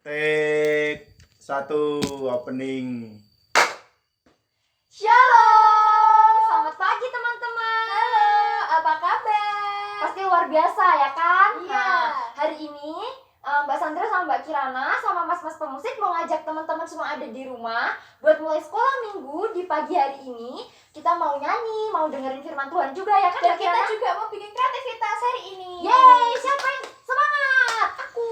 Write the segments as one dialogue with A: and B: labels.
A: Take satu opening.
B: Shalom, selamat pagi teman-teman.
C: Halo, apa kabar?
B: Pasti luar biasa ya kan?
C: Iya.
B: Nah, hari ini Mbak Sandra sama Mbak Kirana sama mas-mas pemusik mau ngajak teman-teman semua ada di rumah buat mulai sekolah minggu di pagi hari ini. Kita mau nyanyi, mau dengerin firman Tuhan juga ya kan
C: Dan
B: Mbak
C: kita
B: Kirana?
C: juga mau bikin kreativitas hari ini.
B: Yeay, siapa yang semangat? Aku.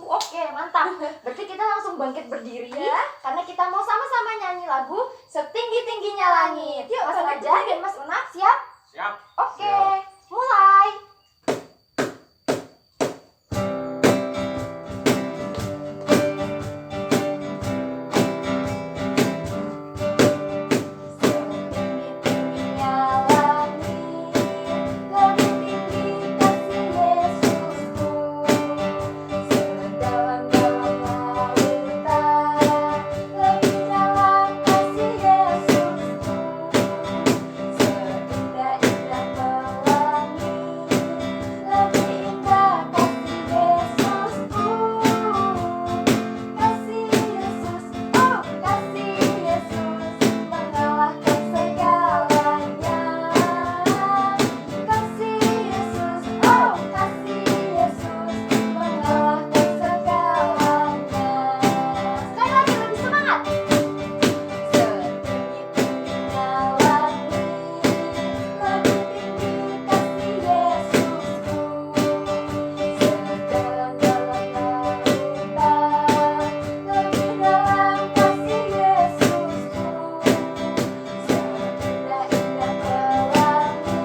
B: Oke, mantap. Berarti kita langsung bangkit berdiri
C: Ya.
B: karena kita mau sama-sama nyanyi lagu Setinggi-tingginya Langit.
C: Yuk,
B: Mas
C: bangkit
B: Raja
C: berdiri.
B: dan Mas Unap siap?
A: Siap.
B: Oke,
A: Siap.
B: mulai. Setinggi-tingginya langit, lebih tinggi kasih Yesusku. Sedalam-dalam lautan, lebih dalam kasih Yesusku. Seindah-indah pelangi, lebih indah kasih Yesusku. Kasih Yesus, oh kasih Yesus, mengalahkan segalanya. Kasih Yesus, oh kasih Yesus, mengalahkan segalanya. Sekali lagi lebih semangat. Setinggi-tingginya langit, lebih tinggi kasih Yesusku. Sedalam-dalam lautan, lebih dalam kasih Yesusku. Seindah-indah pelangi,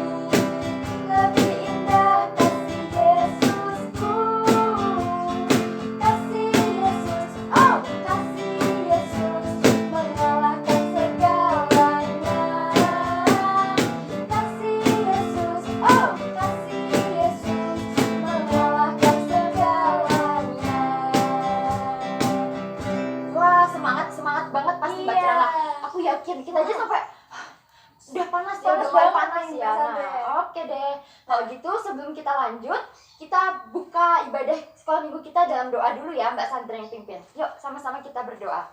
B: lebih indah kasih Yesusku. Kasih Yesus, oh kasih Yesus, mengalahkan segalanya. Kasih Yesus, oh kasih Yesus, mengalahkan segalanya. Wah, semangat banget pasti Mbak
C: Iya.
B: Kirana. Aku yakin kita aja sampai udah panas ya,
C: Panas
B: udah mulai
C: banget
B: panas
C: nih,
B: ya.
C: Mbak Sandra.
B: Nah, oke deh. Kalau gitu sebelum kita lanjut, kita buka ibadah sekolah minggu kita dalam doa dulu ya, Mbak Sandra yang pimpin. Yuk, sama-sama kita berdoa.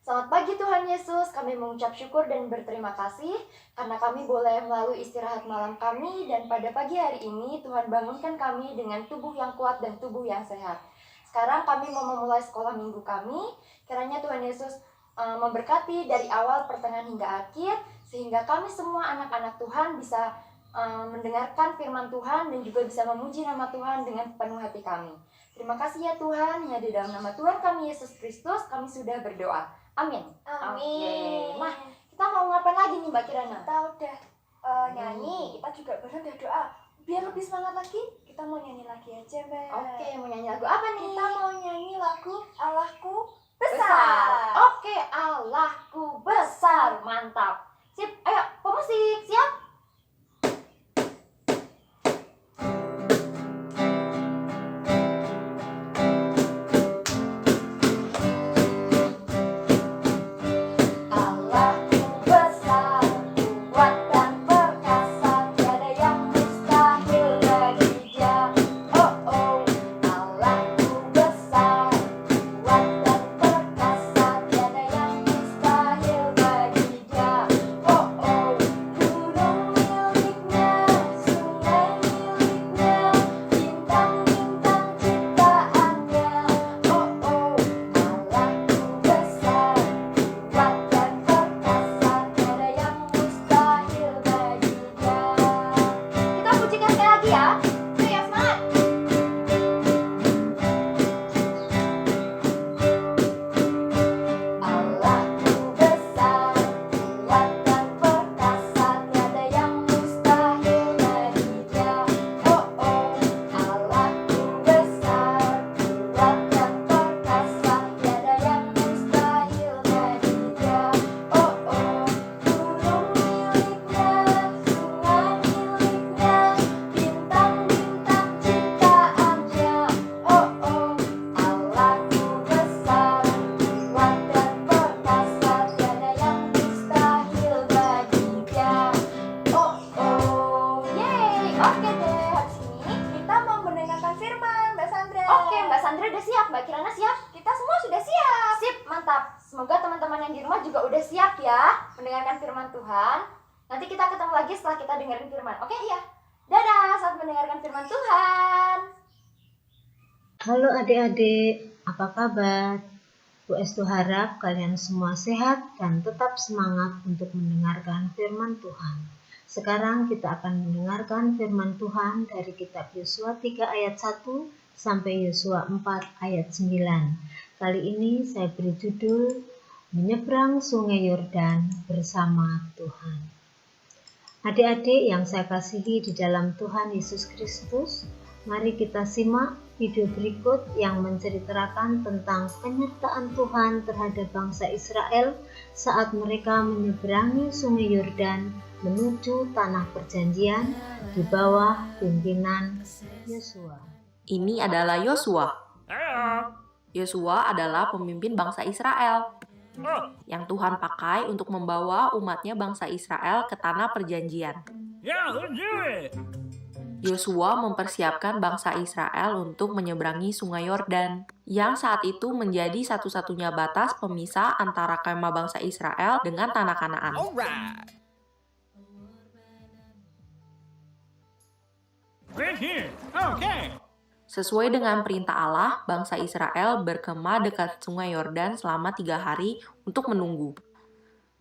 B: Selamat pagi Tuhan Yesus, kami mengucap syukur dan berterima kasih karena kami boleh melalui istirahat malam kami, dan pada pagi hari ini Tuhan bangunkan kami dengan tubuh yang kuat dan tubuh yang sehat. Sekarang kami mau memulai sekolah minggu kami, kiranya Tuhan Yesus memberkati dari awal, pertengahan hingga akhir, sehingga kami semua anak-anak Tuhan bisa mendengarkan firman Tuhan dan juga bisa memuji nama Tuhan dengan penuh hati kami. Terima kasih ya Tuhan, ya di dalam nama Tuhan kami Yesus Kristus kami sudah berdoa. Amin.
C: Amin.
B: Oke. Nah, kita mau ngapain lagi nih Mbak Kirana?
C: Kita udah nyanyi, kita juga baru udah doa. Biar lebih semangat lagi, kita mau nyanyi lagi aja, Mbak.
B: Oke, mau nyanyi lagu apa nih?
C: Kita mau nyanyi lagu Allahku
B: Besar.
C: Besar.
B: Oke, Allahku besar. Mantap. Sip, ayo pemusik, siap? Allahku besar, kuat dan perkasa, tiada yang mustahil bagi Dia. Oh oh, Allahku besar, kuat dan perkasa, tiada yang mustahil bagi Dia. siap? Mbak Kirana siap?
C: Kita semua sudah siap.
B: Sip, mantap. Semoga teman-teman yang di rumah juga udah siap ya mendengarkan firman Tuhan. Nanti kita ketemu lagi setelah kita dengerin firman. Oke? Iya. Dadah, saat mendengarkan firman Tuhan.
D: Halo adik-adik, apa kabar? Bu Estu harap kalian semua sehat dan tetap semangat untuk mendengarkan firman Tuhan. Sekarang kita akan mendengarkan firman Tuhan dari kitab Yosua 3 ayat 1 sampai Yosua 4 ayat 9. Kali ini saya beri judul Menyeberang Sungai Yordan bersama Tuhan. Adik-adik yang saya kasihi di dalam Tuhan Yesus Kristus, mari kita simak video berikut yang menceritakan tentang penyertaan Tuhan terhadap bangsa Israel saat mereka menyeberangi Sungai Yordan menuju tanah perjanjian di bawah pimpinan Yosua.
E: Ini adalah Yosua. Yosua adalah pemimpin bangsa Israel yang Tuhan pakai untuk membawa umatnya bangsa Israel ke tanah perjanjian. Yosua mempersiapkan bangsa Israel untuk menyeberangi Sungai Yordan, yang saat itu menjadi satu-satunya batas pemisah antara kemah bangsa Israel dengan tanah Kanaan. Sesuai dengan perintah Allah, bangsa Israel berkemah dekat Sungai Yordan selama 3 hari untuk menunggu.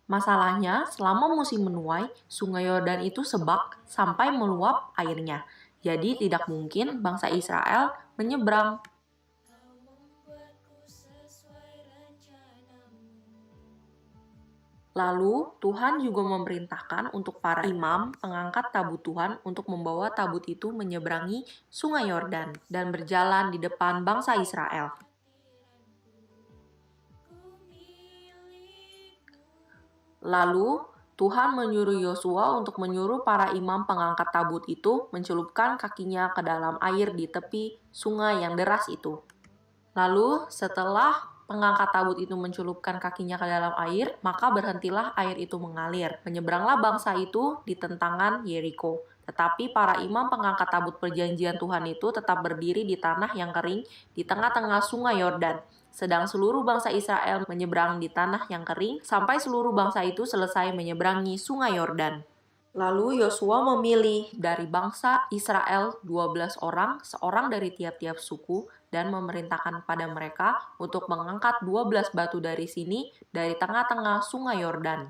E: Masalahnya, selama musim menuai, Sungai Yordan itu sebak sampai meluap airnya. Jadi tidak mungkin bangsa Israel menyeberang. Lalu, Tuhan juga memerintahkan untuk para imam pengangkat tabut Tuhan untuk membawa tabut itu menyeberangi Sungai Yordan dan berjalan di depan bangsa Israel. Lalu, Tuhan menyuruh Yosua untuk menyuruh para imam pengangkat tabut itu mencelupkan kakinya ke dalam air di tepi sungai yang deras itu. Lalu, setelah pengangkat tabut itu mencelupkan kakinya ke dalam air, maka berhentilah air itu mengalir. Menyeberanglah bangsa itu di tentangan Yeriko. Tetapi para imam pengangkat tabut perjanjian Tuhan itu tetap berdiri di tanah yang kering di tengah-tengah Sungai Yordan. Sedang seluruh bangsa Israel menyeberang di tanah yang kering sampai seluruh bangsa itu selesai menyeberangi Sungai Yordan. Lalu Yosua memilih dari bangsa Israel 12 orang, seorang dari tiap-tiap suku, dan memerintahkan pada mereka untuk mengangkat 12 batu dari sini, dari tengah-tengah Sungai Yordan.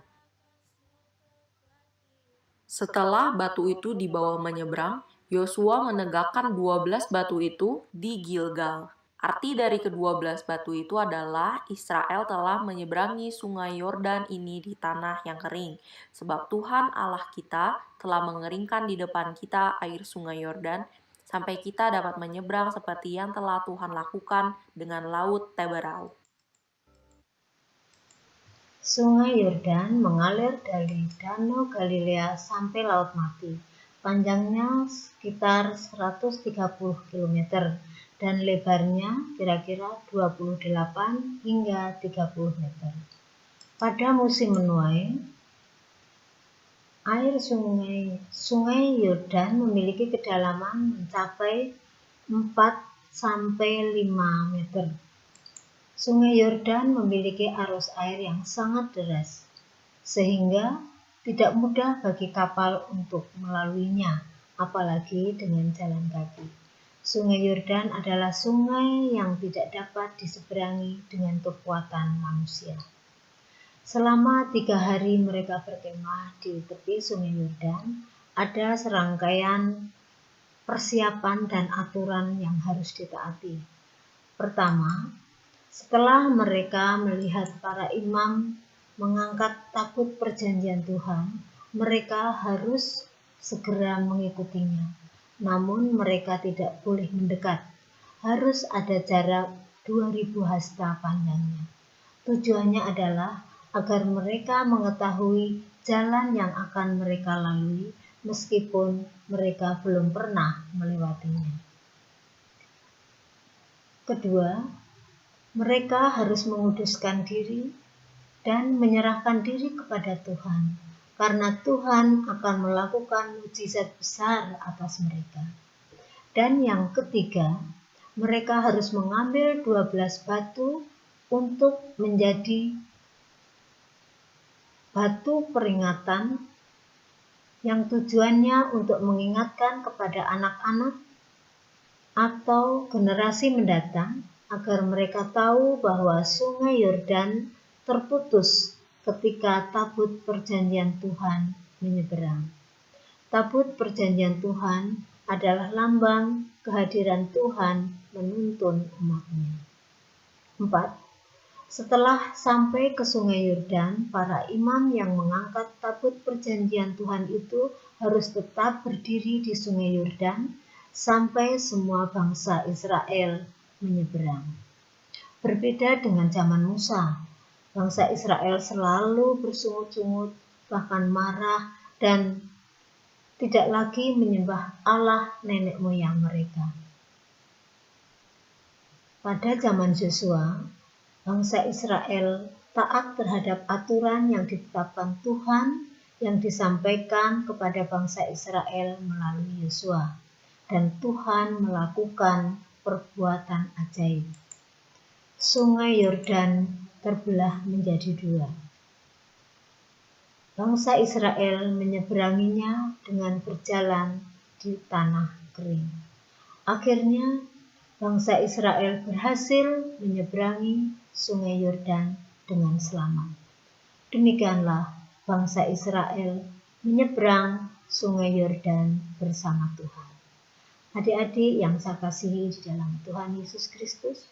E: Setelah batu itu dibawa menyeberang, Yosua menegakkan 12 batu itu di Gilgal. Arti dari ke-12 batu itu adalah Israel telah menyeberangi Sungai Yordan ini di tanah yang kering. Sebab Tuhan Allah kita telah mengeringkan di depan kita air Sungai Yordan, sampai kita dapat menyeberang seperti yang telah Tuhan lakukan dengan Laut Teberau.
D: Sungai Yordan mengalir dari Danau Galilea sampai Laut Mati. Panjangnya sekitar 130 km dan lebarnya kira-kira 28 hingga 30 meter. Pada musim menuai, air Sungai Yordan memiliki kedalaman mencapai 4 sampai 5 meter. Sungai Yordan memiliki arus air yang sangat deras, sehingga tidak mudah bagi kapal untuk melaluinya, apalagi dengan jalan kaki. Sungai Yordan adalah sungai yang tidak dapat diseberangi dengan kekuatan manusia. Selama 3 hari mereka berkemah di tepi Sungai Yordan, ada serangkaian persiapan dan aturan yang harus ditaati. Pertama, setelah mereka melihat para imam mengangkat tabut perjanjian Tuhan, mereka harus segera mengikutinya. Namun mereka tidak boleh mendekat. Harus ada jarak 2000 hasta panjangnya. Tujuannya adalah agar mereka mengetahui jalan yang akan mereka lalui meskipun mereka belum pernah melewatinya. Kedua, mereka harus menguduskan diri dan menyerahkan diri kepada Tuhan, karena Tuhan akan melakukan mukjizat besar atas mereka. Dan yang ketiga, mereka harus mengambil 12 batu untuk menjadi batu peringatan yang tujuannya untuk mengingatkan kepada anak-anak atau generasi mendatang agar mereka tahu bahwa Sungai Yordan terputus ketika tabut perjanjian Tuhan menyeberang. Tabut perjanjian Tuhan adalah lambang kehadiran Tuhan menuntun umat-Nya. 4. Setelah sampai ke Sungai Yordan, para imam yang mengangkat tabut perjanjian Tuhan itu harus tetap berdiri di Sungai Yordan sampai semua bangsa Israel menyeberang. Berbeda dengan zaman Musa, bangsa Israel selalu bersungut-sungut, bahkan marah dan tidak lagi menyembah Allah nenek moyang mereka. Pada zaman Yosua, bangsa Israel taat terhadap aturan yang ditetapkan Tuhan yang disampaikan kepada bangsa Israel melalui Yosua, dan Tuhan melakukan perbuatan ajaib. Sungai Yordan terbelah menjadi 2. Bangsa Israel menyeberanginya dengan berjalan di tanah kering. Akhirnya, bangsa Israel berhasil menyeberangi Sungai Yordan dengan selamat. Demikianlah bangsa Israel menyeberang Sungai Yordan bersama Tuhan. Adik-adik yang saya kasihi di dalam Tuhan Yesus Kristus,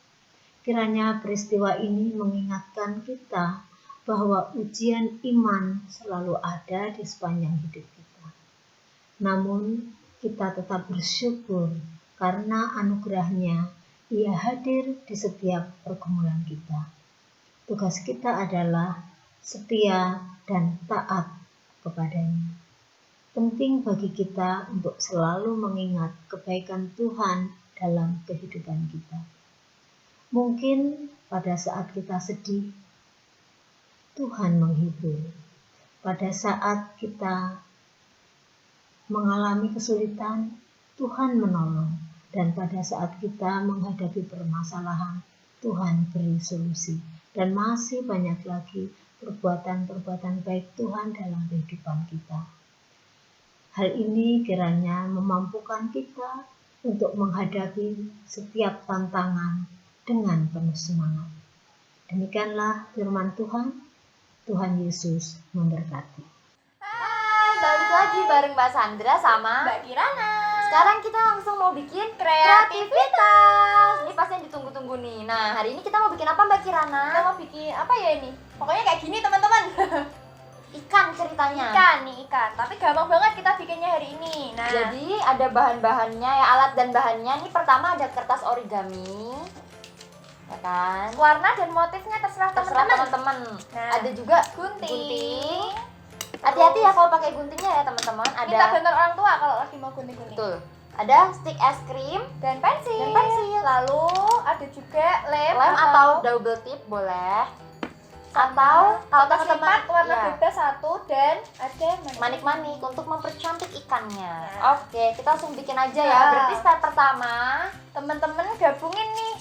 D: kiranya peristiwa ini mengingatkan kita bahwa ujian iman selalu ada di sepanjang hidup kita. Namun, kita tetap bersyukur karena anugerahnya Ia hadir di setiap pergumulan kita. Tugas kita adalah setia dan taat kepadanya. Penting bagi kita untuk selalu mengingat kebaikan Tuhan dalam kehidupan kita. Mungkin pada saat kita sedih, Tuhan menghibur. Pada saat kita mengalami kesulitan, Tuhan menolong. Dan pada saat kita menghadapi permasalahan, Tuhan beri solusi. Dan masih banyak lagi perbuatan-perbuatan baik Tuhan dalam kehidupan kita. Hal ini kiranya memampukan kita untuk menghadapi setiap tantangan dengan penuh semangat. Demikianlah firman Tuhan. Tuhan Yesus memberkati.
B: Hai, balik lagi bareng Mbak Sandra sama
C: Mbak Kirana.
B: Sekarang kita langsung mau bikin kreativitas. Ini pasti yang ditunggu-tunggu nih. Nah, hari ini kita mau bikin apa Mbak Kirana?
C: Kita mau bikin apa ya ini? Pokoknya kayak gini teman-teman.
B: Ikan ceritanya.
C: Ikan. Tapi gampang banget kita bikinnya hari ini. Nah,
B: Jadi ada bahan-bahannya ya, alat dan bahannya. Ini pertama ada kertas origami, ya kan?
C: warna dan motifnya terserah
B: Terserah
C: teman-teman.
B: teman-teman.
C: Nah,
B: Ada juga
C: gunting.
B: Hati-hati ya kalau pakai guntingnya ya teman-teman.
C: Minta
B: Ada
C: bantuan orang tua kalau lagi mau gunting-gunting.
B: betul. Ada stick es krim,
C: Dan pensil. Lalu ada juga lem
B: atau double tip boleh. Atau kalau
C: kertas
B: teman-teman
C: lipat warna
B: ya,
C: bebas 1 dan ada
B: manik-manik untuk mempercantik ikannya.
C: Nah.
B: Oke, kita langsung bikin aja ya.
C: Nah.
B: Berarti step pertama,
C: Teman-teman gabungin nih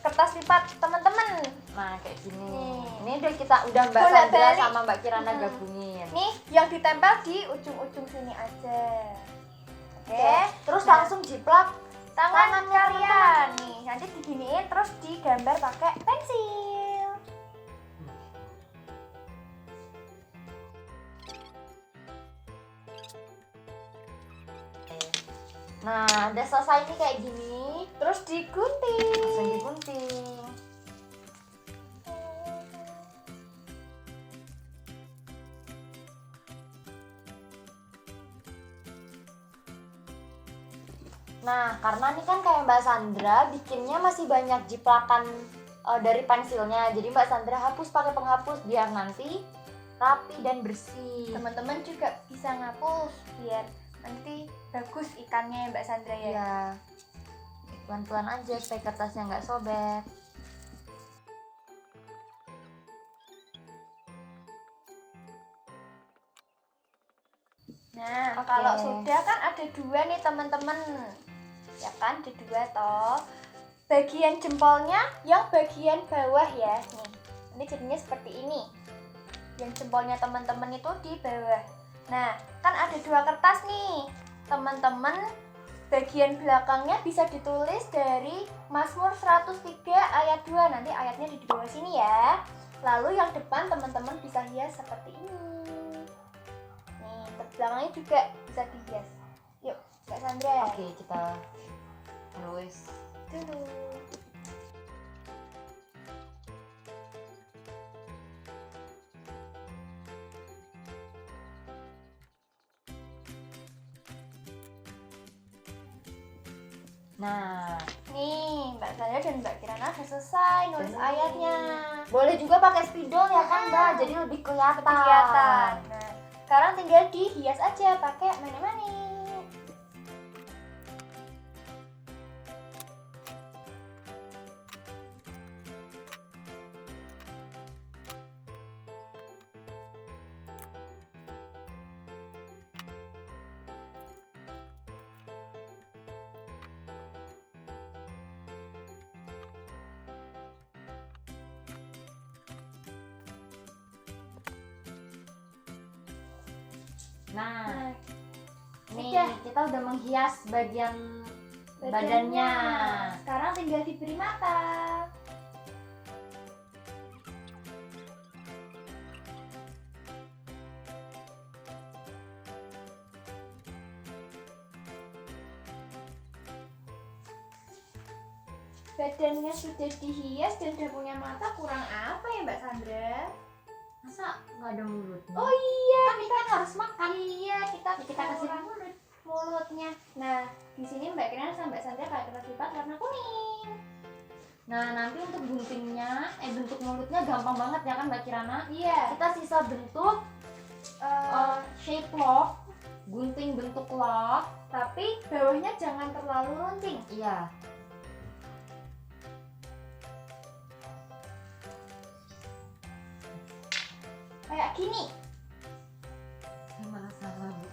C: kertas lipat teman-teman.
B: nah kayak gini.
C: Nih.
B: Ini udah Mbak
C: Bolak
B: Sandra
C: balik.
B: sama Mbak Kirana
C: Hmm.
B: gabungin.
C: Nih yang ditempel di ujung-ujung sini aja. Oke.
B: Terus
C: Nah.
B: langsung jiplak
C: Tangan
B: tangannya,
C: kalian nih nanti diginiin terus digambar pakai pensil.
B: Nah, udah selesai nih kayak gini.
C: Terus digunting.
B: Langsung digunting. Nah, karena nih kan kayak Mbak Sandra bikinnya masih banyak jiplakan dari pensilnya. Jadi Mbak Sandra hapus pakai penghapus biar nanti rapi dan bersih.
C: Teman-teman juga bisa ngapus biar nanti bagus ikannya Mbak Sandra ya.
B: Iya. Pelan-pelan aja supaya kertasnya nggak sobek.
C: Nah,
B: Oke.
C: kalau sudah kan ada 2 nih teman-teman. ya kan, ada 2 toh. Bagian jempolnya yang bagian bawah ya, nih. Ini jadinya seperti ini. Yang jempolnya teman-teman itu di bawah. Nah, kan ada 2 kertas nih. Teman-teman, bagian belakangnya bisa ditulis dari Mazmur 103 ayat 2. Nanti ayatnya di bawah sini ya. Lalu yang depan teman-teman bisa hias seperti ini. Nih, belakangnya juga bisa dihias. Yuk, Mbak Sandra.
B: Oke, kita terus.
C: Dulu.
B: Nah,
C: Nih, Mbak Sandra dan Mbak Kirana sudah selesai nulis
B: Bener.
C: ayatnya.
B: boleh juga pakai spidol ya kan, Mbak? Jadi lebih kelihatan.
C: Lebih kelihatan. Nah, sekarang tinggal dihias aja pakai mani-mani.
B: Nah, nih
C: Udah.
B: kita udah menghias bagian badannya.
C: Sekarang tinggal diberi mata. Badannya sudah dihias dan udah punya mata, kurang apa ya Mbak Sandra?
B: Masa nggak ada mulutnya?
C: Oh iya,
B: kita kan harus makan.
C: iya kita
B: kasih
C: kurang mulutnya. Nah, di sini Mbak Kirana sama Mbak Sandra pakai kertas lipat warna kuning.
B: Nah, nanti untuk guntingnya, bentuk mulutnya gampang banget ya kan Mbak Kirana?
C: Iya.
B: Kita sisa bentuk shape lock, gunting bentuk lock.
C: Tapi bawahnya jangan terlalu runcing.
B: Iya.
C: Kayak gini.
B: Saya malah salah, Bu.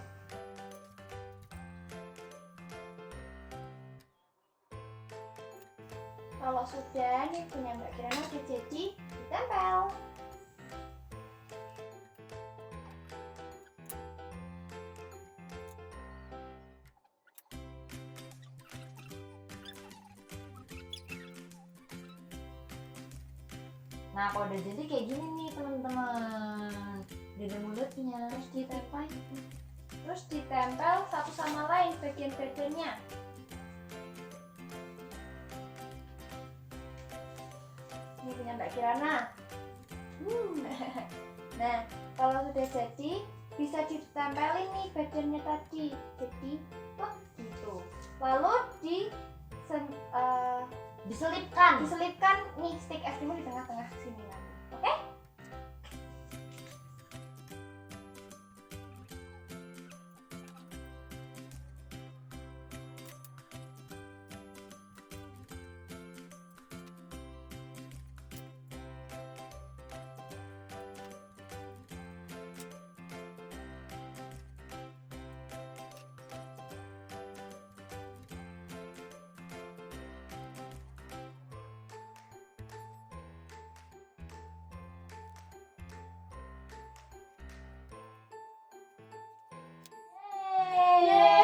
C: Kalau sudah, nih punya Mbak Kirana udah jadi, ditempel.
B: Nah, kalau udah jadi kayak gini nih teman-teman, dada mulutnya.
C: Terus ditempel satu sama lain bagian-bagiannya. Ini punya Mbak Kirana. Nah, kalau sudah jadi, bisa ditempelin nih bagiannya tadi. Jadi, gitu. Lalu
B: Diselipkan.
C: diselipkan nih stick es krimnya di tengah-tengah sini nanti. Oke?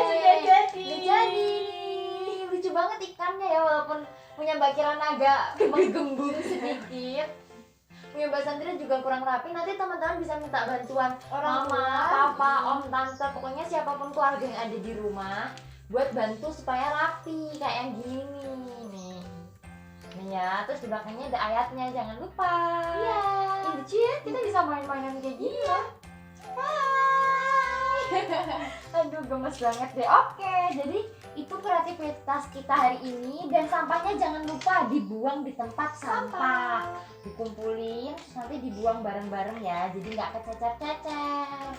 B: Sudah jadi.
C: Udah jadi.
B: Lucu banget ikannya ya, walaupun punya Mbak Kirana agak menggembung sedikit. Punya Mbak Sandra juga kurang rapi. Nanti teman-teman bisa minta bantuan
C: Orang
B: mama,
C: tua.
B: papa, om, tante, pokoknya siapapun keluarga yang ada di rumah buat bantu supaya rapi kayak yang gini nih. Nih ya, terus di belakangnya ada ayatnya, jangan lupa.
C: Iya.
B: Ih, lucu ya, kita bisa main-mainan kayak gini ya. Aduh, gemes banget deh. Oke, jadi itu kreativitas kita hari ini. Dan sampahnya jangan lupa dibuang di tempat sampah. Dikumpulin, terus nanti dibuang bareng-bareng ya. Jadi nggak kececer-cecer.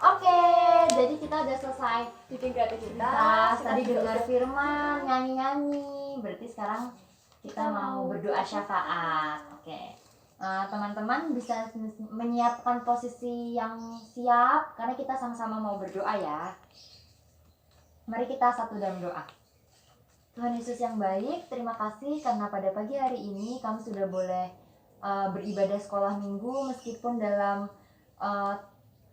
B: Oke, jadi kita udah selesai
C: Bikin kreativitas.
B: kita tadi dengar firman, nyanyi-nyanyi. Berarti sekarang kita mau berdoa syafaat. Oke. Teman-teman bisa menyiapkan posisi yang siap karena kita sama-sama mau berdoa ya. Mari kita satu dalam doa. Tuhan Yesus yang baik, terima kasih karena pada pagi hari ini kami sudah boleh beribadah sekolah minggu meskipun dalam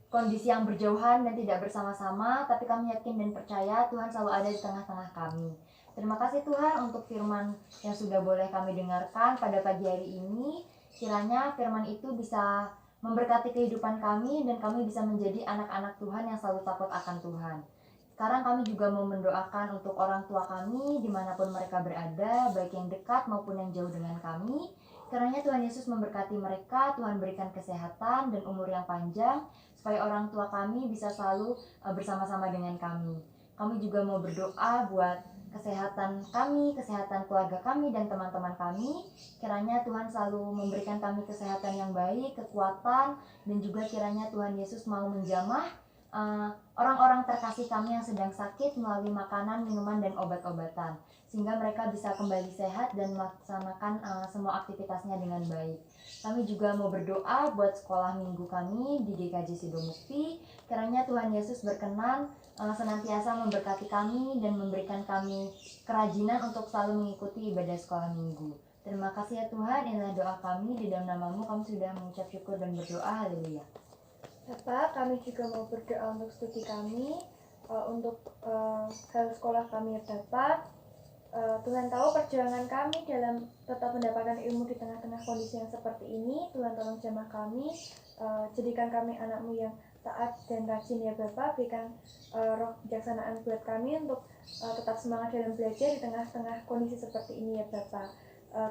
B: kondisi yang berjauhan dan tidak bersama-sama, tapi kami yakin dan percaya Tuhan selalu ada di tengah-tengah kami. Terima kasih Tuhan untuk firman yang sudah boleh kami dengarkan pada pagi hari ini. Kiranya firman itu bisa memberkati kehidupan kami dan kami bisa menjadi anak-anak Tuhan yang selalu takut akan Tuhan. Sekarang kami juga mau mendoakan untuk orang tua kami dimanapun mereka berada, baik yang dekat maupun yang jauh dengan kami. Kiranya Tuhan Yesus memberkati mereka, Tuhan berikan kesehatan dan umur yang panjang, supaya orang tua kami bisa selalu bersama-sama dengan kami. Kami juga mau berdoa buat kesehatan kami, kesehatan keluarga kami dan teman-teman kami. Kiranya Tuhan selalu memberikan kami kesehatan yang baik, kekuatan, dan juga kiranya Tuhan Yesus mau menjamah orang-orang terkasih kami yang sedang sakit melalui makanan, minuman, dan obat-obatan, sehingga mereka bisa kembali sehat dan melaksanakan semua aktivitasnya dengan baik. Kami juga mau berdoa buat sekolah minggu kami di GKJ Sidomukti. Kiranya Tuhan Yesus berkenan senantiasa memberkati kami dan memberikan kami kerajinan untuk selalu mengikuti ibadah sekolah minggu. Terima kasih ya Tuhan, inilah doa kami, di dalam nama-Mu kami sudah mengucap syukur dan berdoa, haleluya.
C: Bapak, kami juga mau berdoa untuk studi kami, untuk hal sekolah kami ya Bapak. Tuhan tahu perjuangan kami dalam tetap mendapatkan ilmu di tengah-tengah kondisi yang seperti ini. Tuhan tolong jamah kami, jadikan kami anak-Mu yang taat dan rajin ya Bapak. Berikan roh kebijaksanaan buat kami untuk tetap semangat dalam belajar di tengah-tengah kondisi seperti ini ya Bapak.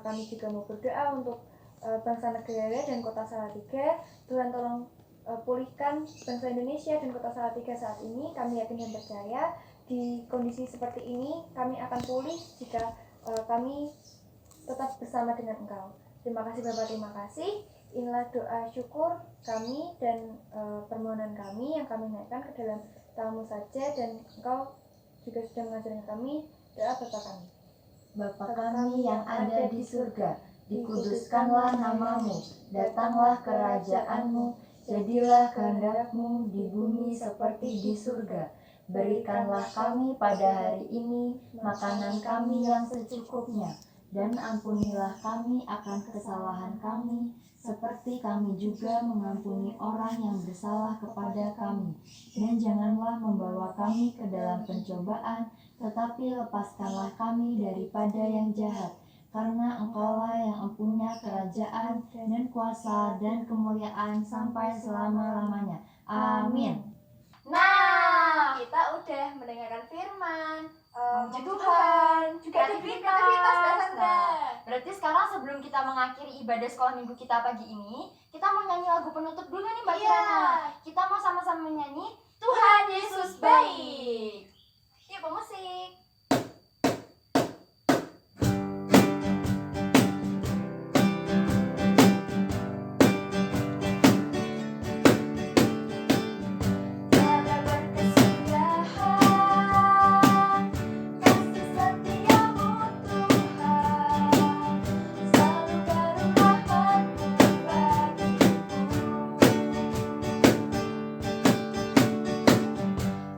C: Kami juga mau berdoa untuk bangsa negara dan kota Salatiga. Tuhan tolong pulihkan bangsa Indonesia dan kota Salatiga saat ini. Kami yakin dan percaya di kondisi seperti ini kami akan pulih jika kami tetap bersama dengan Engkau. Terima kasih Bapak, terima kasih. Inilah doa syukur kami dan permohonan kami yang kami naikkan ke dalam tamu saja, dan Engkau juga sudah mengajarkan kami doa Bapa kami.
B: Bapa kami yang ada di surga, dikuduskanlah nama-Mu, datanglah kerajaan-Mu, jadilah kehendak-Mu di bumi seperti di surga. Berikanlah kami pada hari ini makanan kami yang secukupnya, dan ampunilah kami akan kesalahan kami, seperti kami juga mengampuni orang yang bersalah kepada kami. Dan janganlah membawa kami ke dalam pencobaan, tetapi lepaskanlah kami daripada yang jahat. Karena Engkaulah yang mempunyai kerajaan dan kuasa dan kemuliaan sampai selama-lamanya. Amin.
C: Nah, kita udah mendengarkan firman,
B: Puji
C: Tuhan, juga kreativitas Mbak Sandra.
B: Nah, berarti sekarang sebelum kita mengakhiri ibadah sekolah minggu kita pagi ini, kita mau nyanyi lagu penutup dulu nih Mbak
C: Iya.
B: Kirana. Kita mau sama-sama menyanyi Tuhan Yesus baik.
C: Yuk, pemusik.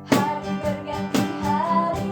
C: Hari berganti hari,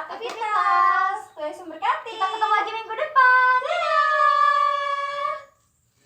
C: aktivitas. Tuhan Yesus memberkati.
B: Kita ketemu lagi minggu depan.